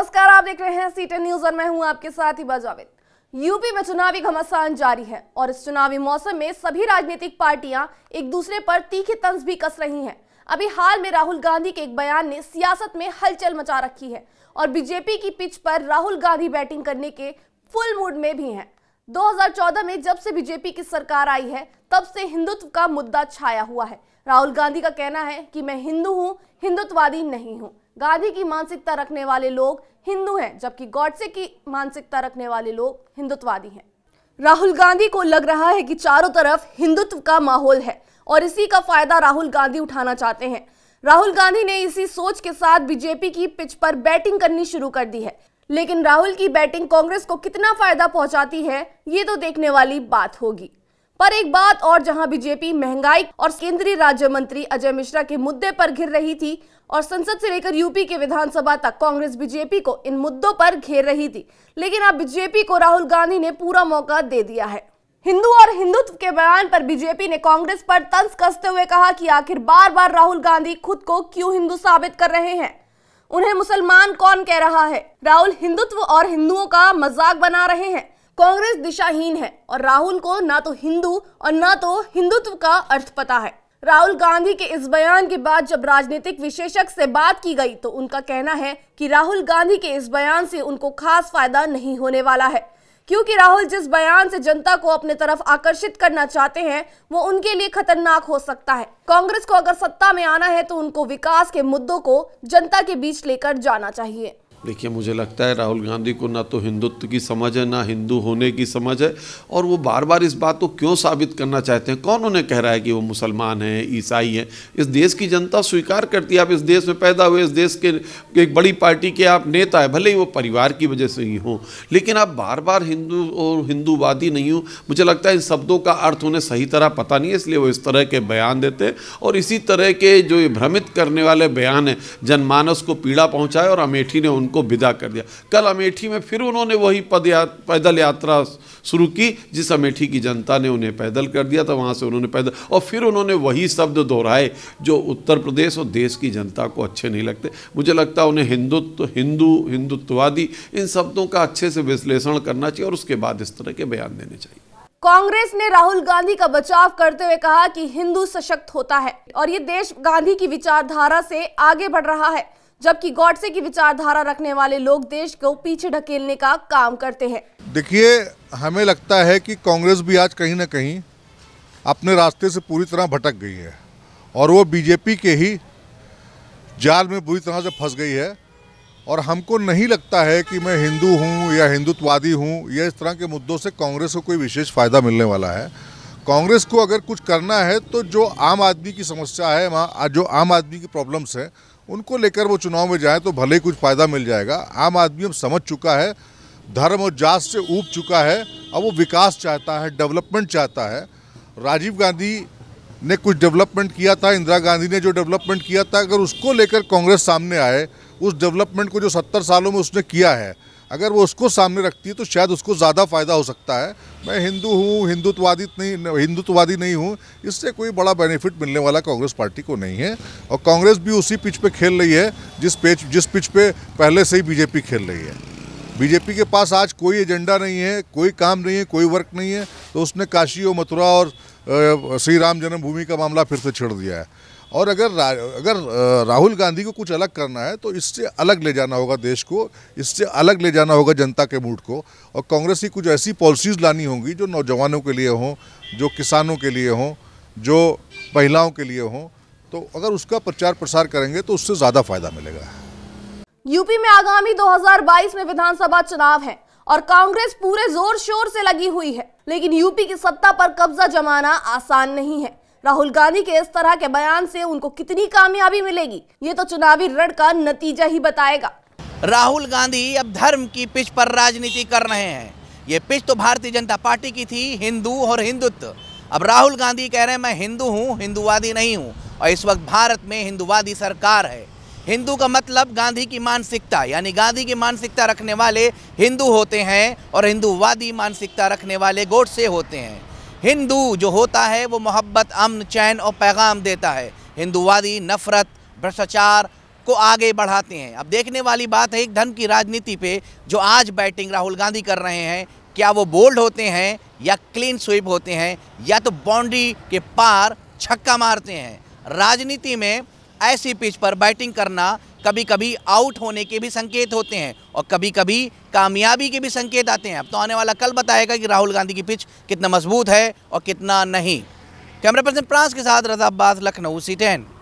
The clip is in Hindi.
नमस्कार, आप देख रहे हैं सी10 न्यूज और मैं हूं आपके साथ हिबा जावेद। यूपी में चुनावी घमासान जारी है और इस चुनावी मौसम में सभी राजनीतिक पार्टियां एक दूसरे पर तीखी तंज भी कस रही हैं। अभी हाल में राहुल गांधी के एक बयान ने सियासत में हलचल मचा रखी है और बीजेपी की पिच पर राहुल गांधी बैटिंग करने के फुल मूड में भी हैं। 2014 में जब से बीजेपी की सरकार आई है तब से हिंदुत्व का मुद्दा छाया हुआ है। राहुल गांधी का कहना है कि मैं हिंदू हूं, हिंदुत्ववादी नहीं हूं। गांधी की मानसिकता रखने वाले लोग हिंदू हैं, जबकि गॉडसे की मानसिकता रखने वाले लोग हिंदुत्ववादी हैं। राहुल गांधी को लग रहा है कि चारों तरफ हिंदुत्व का माहौल है और इसी का फायदा राहुल गांधी उठाना चाहते हैं। राहुल गांधी ने इसी सोच के साथ बीजेपी की पिच पर बैटिंग करनी शुरू कर दी है, लेकिन राहुल की बैटिंग कांग्रेस को कितना फायदा पहुंचाती है ये तो देखने वाली बात होगी। पर एक बात और, जहां बीजेपी महंगाई और केंद्रीय राज्य मंत्री अजय मिश्रा के मुद्दे पर घिर रही थी और संसद से लेकर यूपी के विधानसभा तक कांग्रेस बीजेपी को इन मुद्दों पर घेर रही थी, लेकिन अब बीजेपी को राहुल गांधी ने पूरा मौका दे दिया है। हिंदू और हिंदुत्व के बयान पर बीजेपी ने कांग्रेस पर तंज कसते हुए कहा कि आखिर बार बार राहुल गांधी खुद को क्यों हिंदू साबित कर रहे हैं, उन्हें मुसलमान कौन कह रहा है। राहुल हिंदुत्व और हिंदुओं का मजाक बना रहे हैं। कांग्रेस दिशाहीन है और राहुल को ना तो हिंदू और ना तो हिंदुत्व का अर्थ पता है। राहुल गांधी के इस बयान के बाद जब राजनीतिक विशेषज्ञ से बात की गई तो उनका कहना है कि राहुल गांधी के इस बयान से उनको खास फायदा नहीं होने वाला है, क्योंकि राहुल जिस बयान से जनता को अपने तरफ आकर्षित करना चाहते हैं वो उनके लिए खतरनाक हो सकता है। कांग्रेस को अगर सत्ता में आना है तो उनको विकास के मुद्दों को जनता के बीच लेकर जाना चाहिए। देखिए, मुझे लगता है राहुल गांधी को ना तो हिंदुत्व की समझ है ना हिंदू होने की समझ है, और वो बार बार इस बात को क्यों साबित करना चाहते हैं। कौन उन्हें कह रहा है कि वो मुसलमान हैं, ईसाई हैं? इस देश की जनता स्वीकार करती है। आप इस देश में पैदा हुए, इस देश के एक बड़ी पार्टी के आप नेता है, भले ही वो परिवार की वजह से ही हों, लेकिन आप बार बार हिंदू और हिंदूवादी नहीं हो। मुझे लगता है इन शब्दों का अर्थ उन्हें सही तरह पता नहीं है, इसलिए वो इस तरह के बयान देते हैं। और इसी तरह के जो ये भ्रमित करने वाले बयान हैं जनमानस को पीड़ा पहुँचाए और अमेठी ने को विदा कर दिया। कल अमेठी में फिर उन्होंने वही पैदल यात्रा शुरू की जिस अमेठी की जनता ने उन्हें पैदल कर दिया था, वहां से उन्होंने पैदल, और फिर उन्होंने वही शब्द दोहराए जो उत्तर प्रदेश और देश की जनता को अच्छे नहीं लगते। मुझे लगता है उन्हें हिंदुत्व, हिंदू, हिंदुत्ववादी, इन शब्दों का अच्छे से विश्लेषण करना चाहिए और उसके बाद इस तरह के बयान देने चाहिए। कांग्रेस ने राहुल गांधी का बचाव करते हुए कहा कि हिंदू सशक्त होता है और ये देश गांधी की विचारधारा से आगे बढ़ रहा है, जबकि गॉडसे की विचारधारा रखने वाले लोग देश को पीछे ढकेलने का काम करते हैं। देखिए, हमें लगता है कि कांग्रेस भी आज कहीं ना कहीं अपने रास्ते से पूरी तरह भटक गई है और वो बीजेपी के ही जाल में बुरी तरह से फंस गई है। और हमको नहीं लगता है कि मैं हिंदू हूँ या हिंदुत्ववादी हूँ या इस तरह के मुद्दों से कांग्रेस को कोई विशेष फ़ायदा मिलने वाला है। कांग्रेस को अगर कुछ करना है तो जो आम आदमी की समस्या है, जो आम आदमी की प्रॉब्लम्स है, उनको लेकर वो चुनाव में जाए तो भले ही कुछ फ़ायदा मिल जाएगा। आम आदमी अब समझ चुका है, धर्म और जात से ऊब चुका है, अब वो विकास चाहता है, डेवलपमेंट चाहता है। राजीव गांधी ने कुछ डेवलपमेंट किया था, इंदिरा गांधी ने जो डेवलपमेंट किया था, अगर उसको लेकर कांग्रेस सामने आए, उस डेवलपमेंट को जो 70 सालों में उसने किया है, अगर वो उसको सामने रखती है तो शायद उसको ज़्यादा फ़ायदा हो सकता है। मैं हिंदू हूँ, हिंदुत्ववादी नहीं हूँ, इससे कोई बड़ा बेनिफिट मिलने वाला कांग्रेस पार्टी को नहीं है। और कांग्रेस भी उसी पिच पे खेल रही है जिस पिच पे पहले से ही बीजेपी खेल रही है। बीजेपी के पास आज कोई एजेंडा नहीं है, कोई काम नहीं है, कोई वर्क नहीं है, तो उसने काशी और मथुरा और श्री राम जन्मभूमि का मामला फिर से छेड़ दिया है। और अगर राहुल गांधी को कुछ अलग करना है तो इससे अलग ले जाना होगा देश को, इससे अलग ले जाना होगा जनता के मूड को, और कांग्रेस की कुछ ऐसी पॉलिसीज़ लानी होंगी जो नौजवानों के लिए हों, जो किसानों के लिए हों, जो महिलाओं के लिए हों। तो अगर उसका प्रचार प्रसार करेंगे तो उससे ज़्यादा फायदा मिलेगा। यूपी में आगामी 2022 में विधानसभा चुनाव है और कांग्रेस पूरे जोर शोर से लगी हुई है, लेकिन यूपी की सत्ता पर कब्जा जमाना आसान नहीं है। राहुल गांधी के इस तरह के बयान से उनको कितनी कामयाबी मिलेगी ये तो चुनावी रण का नतीजा ही बताएगा। राहुल गांधी अब धर्म की पिच पर राजनीति कर रहे हैं। ये पिच तो भारतीय जनता पार्टी की थी, हिंदू और हिंदुत्व। अब राहुल गांधी कह रहे हैं मैं हिंदू हूँ, हिंदूवादी नहीं हूँ, और इस वक्त भारत में हिंदूवादी सरकार है। हिंदू का मतलब गांधी की मानसिकता, यानी गांधी की मानसिकता रखने वाले हिंदू होते हैं और हिंदूवादी मानसिकता रखने वाले गॉडसे होते हैं। हिंदू जो होता है वो मोहब्बत, अमन, चैन और पैगाम देता है। हिंदूवादी नफरत, भ्रष्टाचार को आगे बढ़ाते हैं। अब देखने वाली बात है एक धर्म की राजनीति पे जो आज बैटिंग राहुल गांधी कर रहे हैं, क्या वो बोल्ड होते हैं या क्लीन स्वीप होते हैं या तो बाउंड्री के पार छक्का मारते हैं। राजनीति में ऐसी पिच पर बैटिंग करना कभी कभी आउट होने के भी संकेत होते हैं और कभी कभी कामयाबी के भी संकेत आते हैं। अब तो आने वाला कल बताएगा कि राहुल गांधी की पिच कितना मजबूत है और कितना नहीं। कैमरा पर्सन प्रांस के साथ रज़ा अब्बास, लखनऊ C10।